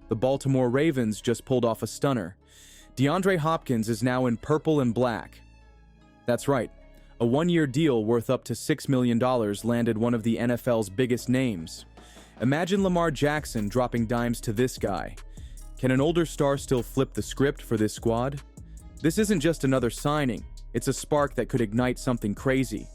The Baltimore Ravens just pulled off a stunner. DeAndre Hopkins is now in purple and black. That's right. A one-year deal worth up to $6 million landed one of the NFL's biggest names. Imagine Lamar Jackson dropping dimes to this guy. Can an older star still flip the script for this squad? This isn't just another signing. It's a spark that could ignite something crazy.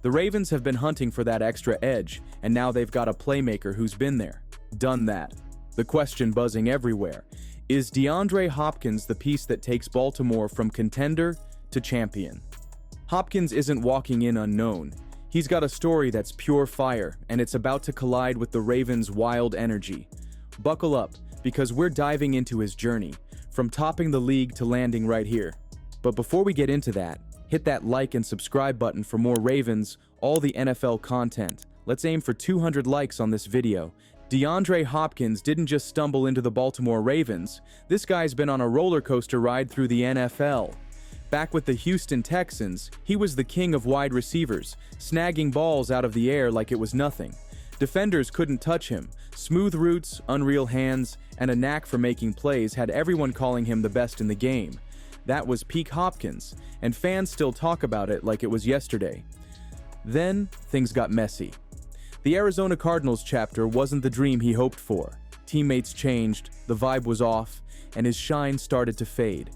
The Ravens have been hunting for that extra edge, and now they've got a playmaker who's been there, done that. The question buzzing everywhere, is DeAndre Hopkins the piece that takes Baltimore from contender to champion? Hopkins isn't walking in unknown. He's got a story that's pure fire, and it's about to collide with the Ravens' wild energy. Buckle up, because we're diving into his journey, from topping the league to landing right here. But before we get into that, hit that like and subscribe button for more Ravens, all the NFL content. Let's aim for 200 likes on this video. DeAndre Hopkins didn't just stumble into the Baltimore Ravens. This guy's been on a roller coaster ride through the NFL. Back with the Houston Texans, he was the king of wide receivers, snagging balls out of the air like it was nothing. Defenders couldn't touch him. Smooth routes, unreal hands, and a knack for making plays had everyone calling him the best in the game. That was peak Hopkins, and fans still talk about it like it was yesterday. Then, things got messy. The Arizona Cardinals chapter wasn't the dream he hoped for. Teammates changed, the vibe was off, and his shine started to fade.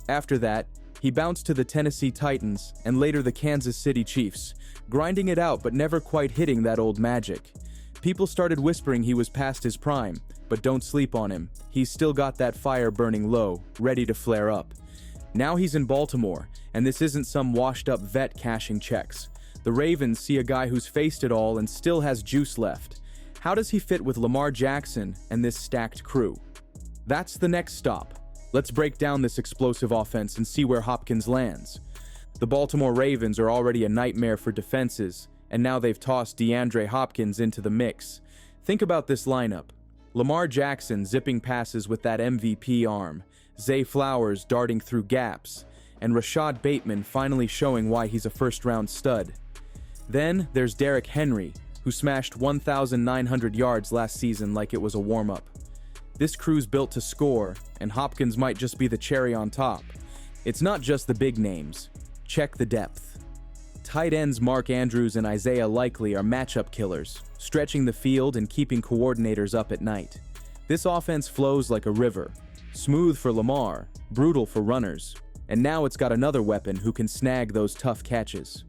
After that, he bounced to the Tennessee Titans and later the Kansas City Chiefs, grinding it out but never quite hitting that old magic. People started whispering he was past his prime, but don't sleep on him. He's still got that fire burning low, ready to flare up. Now he's in Baltimore, and this isn't some washed-up vet cashing checks. The Ravens see a guy who's faced it all and still has juice left. How does he fit with Lamar Jackson and this stacked crew? That's the next stop. Let's break down this explosive offense and see where Hopkins lands. The Baltimore Ravens are already a nightmare for defenses, and now they've tossed DeAndre Hopkins into the mix. Think about this lineup. Lamar Jackson zipping passes with that MVP arm, Zay Flowers darting through gaps, and Rashad Bateman finally showing why he's a first-round stud. Then there's Derrick Henry, who smashed 1,900 yards last season like it was a warm-up. This crew's built to score, and Hopkins might just be the cherry on top. It's not just the big names. Check the depth. Tight ends Mark Andrews and Isaiah Likely are matchup killers, stretching the field and keeping coordinators up at night. This offense flows like a river. Smooth for Lamar, brutal for runners, and now it's got another weapon who can snag those tough catches.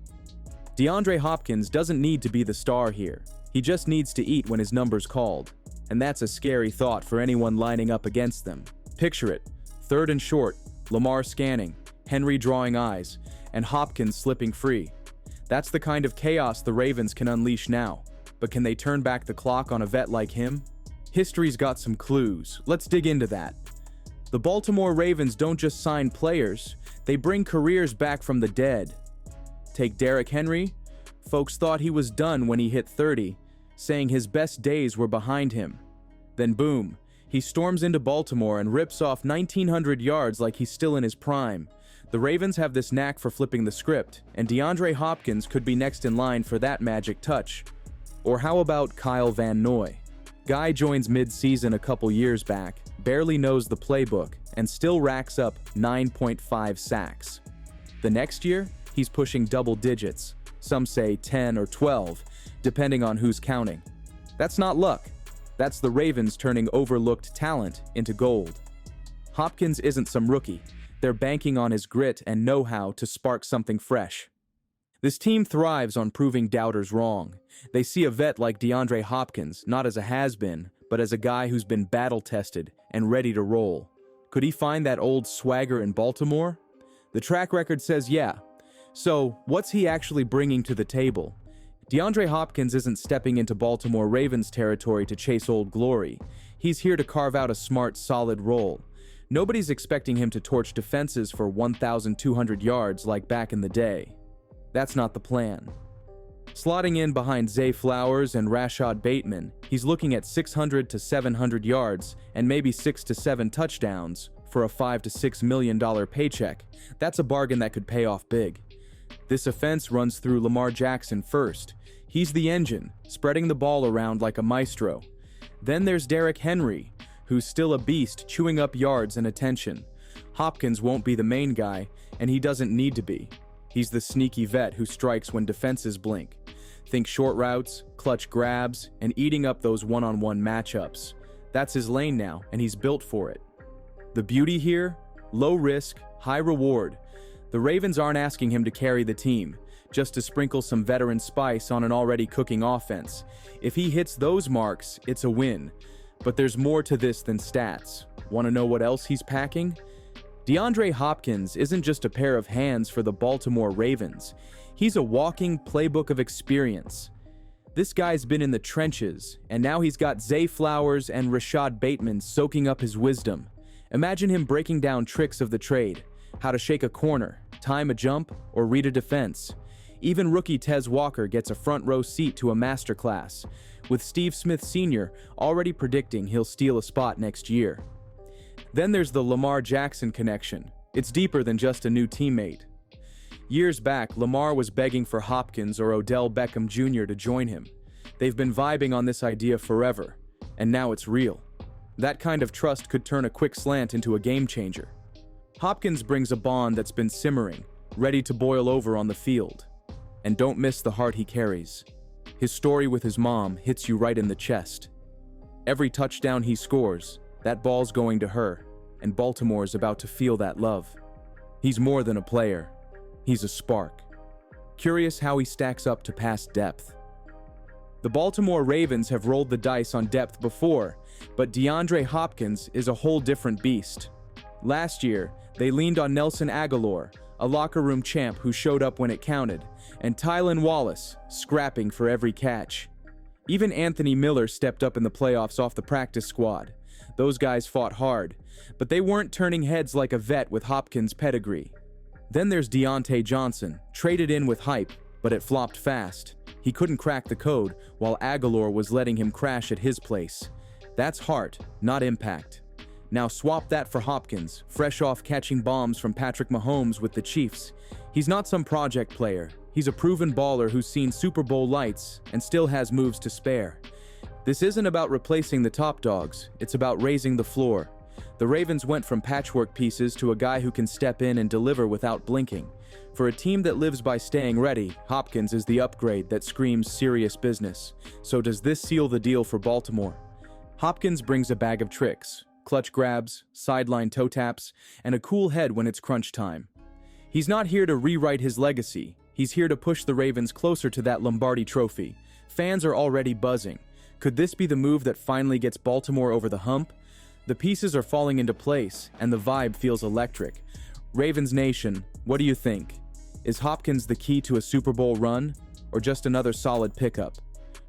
DeAndre Hopkins doesn't need to be the star here. He just needs to eat when his number's called. And that's a scary thought for anyone lining up against them. Picture it. 3rd and short, Lamar scanning, Henry drawing eyes, and Hopkins slipping free. That's the kind of chaos the Ravens can unleash now. But can they turn back the clock on a vet like him? History's got some clues. Let's dig into that. The Baltimore Ravens don't just sign players, they bring careers back from the dead. Take Derrick Henry. Folks thought he was done when he hit 30, saying his best days were behind him. Then boom, he storms into Baltimore and rips off 1,900 yards like he's still in his prime. The Ravens have this knack for flipping the script, and DeAndre Hopkins could be next in line for that magic touch. Or how about Kyle Van Noy? Guy joins mid-season a couple years back, barely knows the playbook, and still racks up 9.5 sacks. The next year, he's pushing double digits. Some say 10 or 12, depending on who's counting. That's not luck. That's the Ravens turning overlooked talent into gold. Hopkins isn't some rookie. They're banking on his grit and know-how to spark something fresh. This team thrives on proving doubters wrong. They see a vet like DeAndre Hopkins not as a has-been, but as a guy who's been battle-tested and ready to roll. Could he find that old swagger in Baltimore? The track record says yeah. So, what's he actually bringing to the table? DeAndre Hopkins isn't stepping into Baltimore Ravens territory to chase old glory. He's here to carve out a smart, solid role. Nobody's expecting him to torch defenses for 1,200 yards like back in the day. That's not the plan. Slotting in behind Zay Flowers and Rashad Bateman, he's looking at 600 to 700 yards and maybe 6 to 7 touchdowns for a $5 to $6 million paycheck. That's a bargain that could pay off big. This offense runs through Lamar Jackson first. He's the engine, spreading the ball around like a maestro. Then there's Derrick Henry, who's still a beast chewing up yards and attention. Hopkins won't be the main guy, and he doesn't need to be. He's the sneaky vet who strikes when defenses blink. Think short routes, clutch grabs, and eating up those one-on-one matchups. That's his lane now, and he's built for it. The beauty here? Low risk, high reward. The Ravens aren't asking him to carry the team, just to sprinkle some veteran spice on an already cooking offense. If he hits those marks, it's a win. But there's more to this than stats. Want to know what else he's packing? DeAndre Hopkins isn't just a pair of hands for the Baltimore Ravens. He's a walking playbook of experience. This guy's been in the trenches, and now he's got Zay Flowers and Rashad Bateman soaking up his wisdom. Imagine him breaking down tricks of the trade, how to shake a corner, time a jump, or read a defense. Even rookie Tez Walker gets a front row seat to a masterclass, with Steve Smith Sr. already predicting he'll steal a spot next year. Then there's the Lamar Jackson connection. It's deeper than just a new teammate. Years back, Lamar was begging for Hopkins or Odell Beckham Jr. to join him. They've been vibing on this idea forever, and now it's real. That kind of trust could turn a quick slant into a game changer. Hopkins brings a bond that's been simmering, ready to boil over on the field. And don't miss the heart he carries. His story with his mom hits you right in the chest. Every touchdown he scores, that ball's going to her, and Baltimore's about to feel that love. He's more than a player. He's a spark. Curious how he stacks up to past depth. The Baltimore Ravens have rolled the dice on depth before, but DeAndre Hopkins is a whole different beast. Last year, they leaned on Nelson Agholor, a locker room champ who showed up when it counted, and Tylan Wallace, scrapping for every catch. Even Anthony Miller stepped up in the playoffs off the practice squad. Those guys fought hard, but they weren't turning heads like a vet with Hopkins' pedigree. Then there's Deontay Johnson, traded in with hype, but it flopped fast. He couldn't crack the code, while Agholor was letting him crash at his place. That's heart, not impact. Now swap that for Hopkins, fresh off catching bombs from Patrick Mahomes with the Chiefs. He's not some project player. He's a proven baller who's seen Super Bowl lights and still has moves to spare. This isn't about replacing the top dogs, it's about raising the floor. The Ravens went from patchwork pieces to a guy who can step in and deliver without blinking. For a team that lives by staying ready, Hopkins is the upgrade that screams serious business. So does this seal the deal for Baltimore? Hopkins brings a bag of tricks, clutch grabs, sideline toe taps, and a cool head when it's crunch time. He's not here to rewrite his legacy. He's here to push the Ravens closer to that Lombardi trophy. Fans are already buzzing. Could this be the move that finally gets Baltimore over the hump? The pieces are falling into place, and the vibe feels electric. Ravens Nation, what do you think? Is Hopkins the key to a Super Bowl run, or just another solid pickup?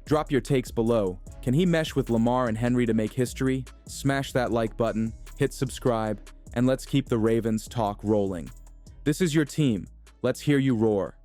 Drop your takes below. Can he mesh with Lamar and Henry to make history? Smash that like button, hit subscribe, and let's keep the Ravens talk rolling. This is your team. Let's hear you roar.